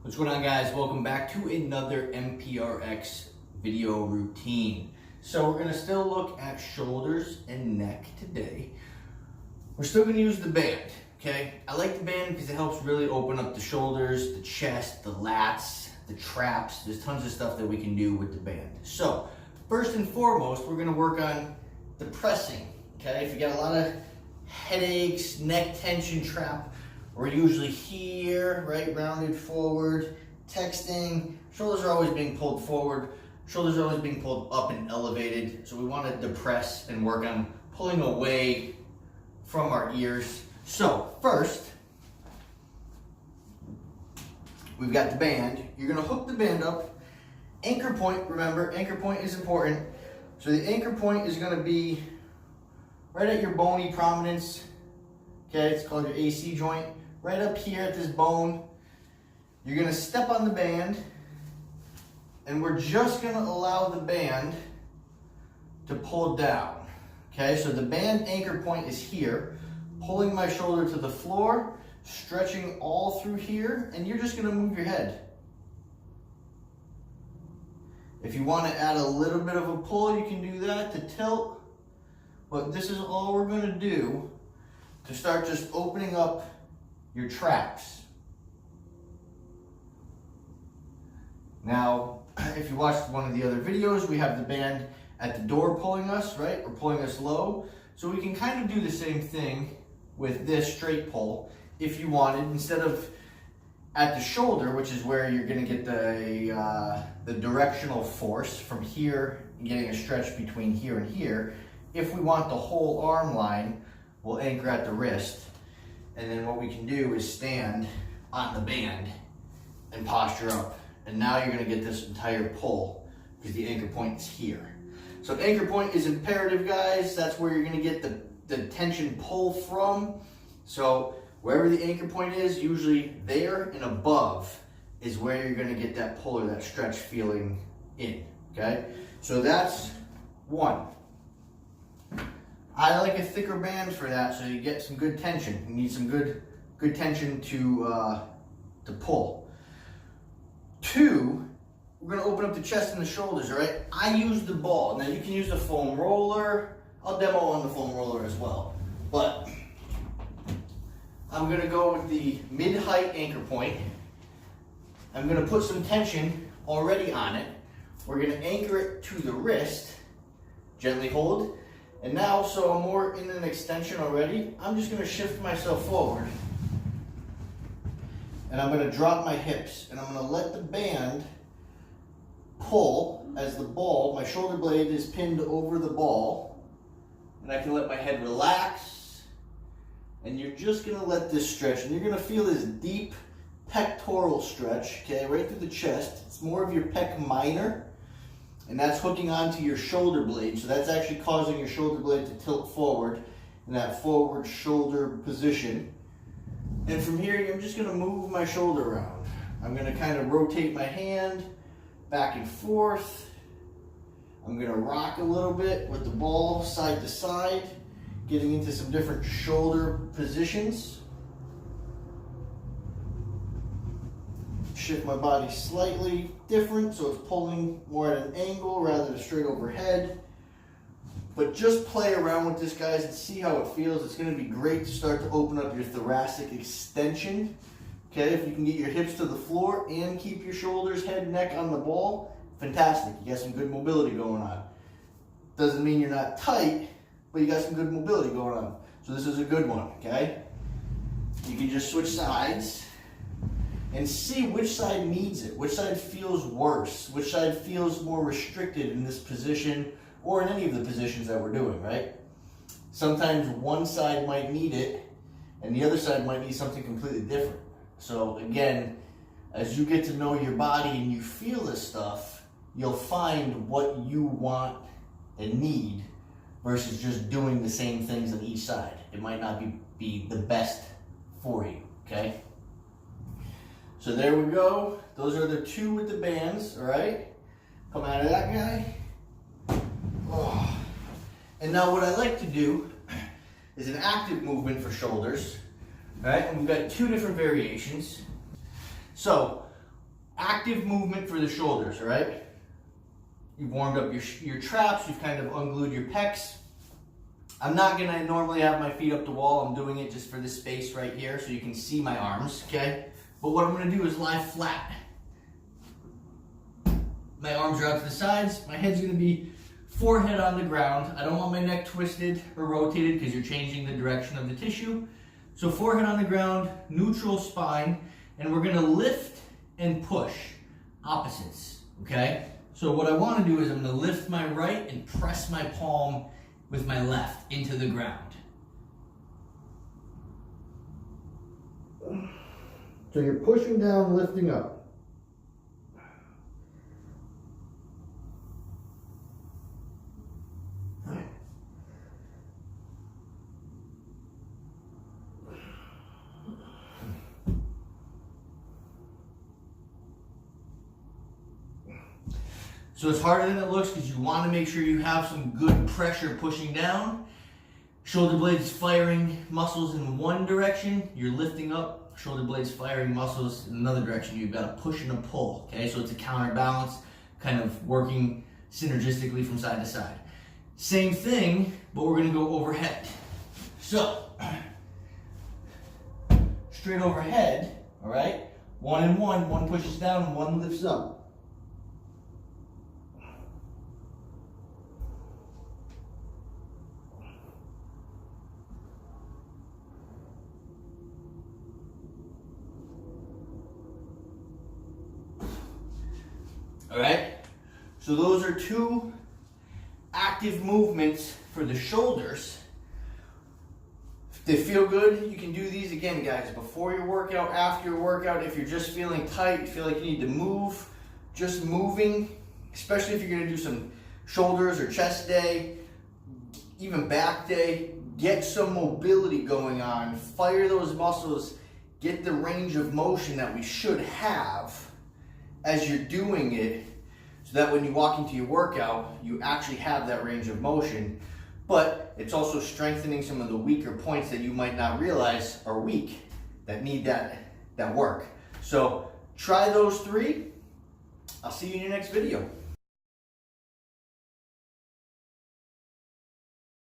What's going on, guys? Welcome back to another MPRX video routine. So we're going to still look at shoulders and neck today. We're still going to use the band, okay? I like the band because it helps really open up the shoulders, the chest, the lats, the traps. There's tons of stuff that we can do with the band. So first and foremost, we're going to work on the pressing, okay? If you got a lot of headaches, neck tension, trap, we're usually here, right, rounded forward, texting. Shoulders are always being pulled forward. Shoulders are always being pulled up and elevated. So we want to depress and work on pulling away from our ears. So first, we've got the band. You're going to hook the band up. Anchor point, remember, anchor point is important. So the anchor point is going to be right at your bony prominence. Okay, it's called your AC joint. Right up here at this bone, you're going to step on the band, and we're just going to allow the band to pull down. Okay, so the band anchor point is here, pulling my shoulder to the floor, stretching all through here, and you're just going to move your head. If you want to add a little bit of a pull, you can do that to tilt, but this is all we're going to do to start just opening up your traps. Now, if you watched one of the other videos, we have the band at the door pulling us, right? Or pulling us low. So we can kind of do the same thing with this straight pull if you wanted. Instead of at the shoulder, which is where you're going to get the directional force from here and getting a stretch between here and here. If we want the whole arm line, we'll anchor at the wrist. And then what we can do is stand on the band and posture up. And now you're going to get this entire pull because the anchor point is here. So anchor point is imperative, guys. That's where you're going to get the tension pull from. So wherever the anchor point is, usually there and above is where you're going to get that pull or that stretch feeling in. Okay? So that's one. I like a thicker band for that, so you get some good tension. You need some good tension to pull. Two, we're going to open up the chest and the shoulders, all right? I use the ball. Now you can use the foam roller. I'll demo on the foam roller as well. But I'm going to go with the mid-height anchor point. I'm going to put some tension already on it. We're going to anchor it to the wrist. Gently hold. And now, so I'm more in an extension already, I'm just going to shift myself forward. And I'm going to drop my hips. And I'm going to let the band pull as the ball, my shoulder blade is pinned over the ball. And I can let my head relax. And you're just going to let this stretch. And you're going to feel this deep pectoral stretch, okay, right through the chest. It's more of your pec minor. And that's hooking onto your shoulder blade. So that's actually causing your shoulder blade to tilt forward in that forward shoulder position. And from here, I'm just going to move my shoulder around. I'm going to kind of rotate my hand back and forth. I'm going to rock a little bit with the ball side to side, getting into some different shoulder positions. Shift my body slightly different so it's pulling more at an angle rather than straight overhead. But just play around with this, guys, and see how it feels. It's going to be great to start to open up your thoracic extension. Okay, if you can get your hips to the floor and keep your shoulders, head, neck on the ball, fantastic. You got some good mobility going on. Doesn't mean you're not tight, but you got some good mobility going on. So this is a good one, okay? You can just switch sides and see which side needs it, which side feels worse, which side feels more restricted in this position or in any of the positions that we're doing, right? Sometimes one side might need it and the other side might need something completely different. So again, as you get to know your body and you feel this stuff, you'll find what you want and need versus just doing the same things on each side. It might not be the best for you, okay? So there we go. Those are the two with the bands, all right? Come out of that guy. Oh. And now what I like to do is an active movement for shoulders, right? And we've got two different variations. So active movement for the shoulders, all right? You've warmed up your traps, you've kind of unglued your pecs. I'm not gonna normally have my feet up the wall. I'm doing it just for this space right here so you can see my arms, okay? But what I'm gonna do is lie flat. My arms are out to the sides. My head's gonna be forehead on the ground. I don't want my neck twisted or rotated because you're changing the direction of the tissue. So forehead on the ground, neutral spine, and we're gonna lift and push opposites, okay? So what I wanna do is I'm gonna lift my right and press my palm with my left into the ground. So you're pushing down, lifting up. So it's harder than it looks because you want to make sure you have some good pressure pushing down. Shoulder blades firing muscles in one direction, you're lifting up. Shoulder blades firing muscles in another direction. You've got a push and a pull, okay? So it's a counterbalance, kind of working synergistically from side to side. Same thing, but we're gonna go overhead. So, straight overhead, all right? One and one pushes down, one lifts up. All right, so those are two active movements for the shoulders. If they feel good, you can do these again, guys, before your workout, after your workout. If you're just feeling tight, you feel like you need to move, just moving, especially if you're gonna do some shoulders or chest day, even back day, get some mobility going on, fire those muscles, get the range of motion that we should have as you're doing it, so that when you walk into your workout, you actually have that range of motion. But it's also strengthening some of the weaker points that you might not realize are weak, that need that work. So try those three. I'll see you in your next video.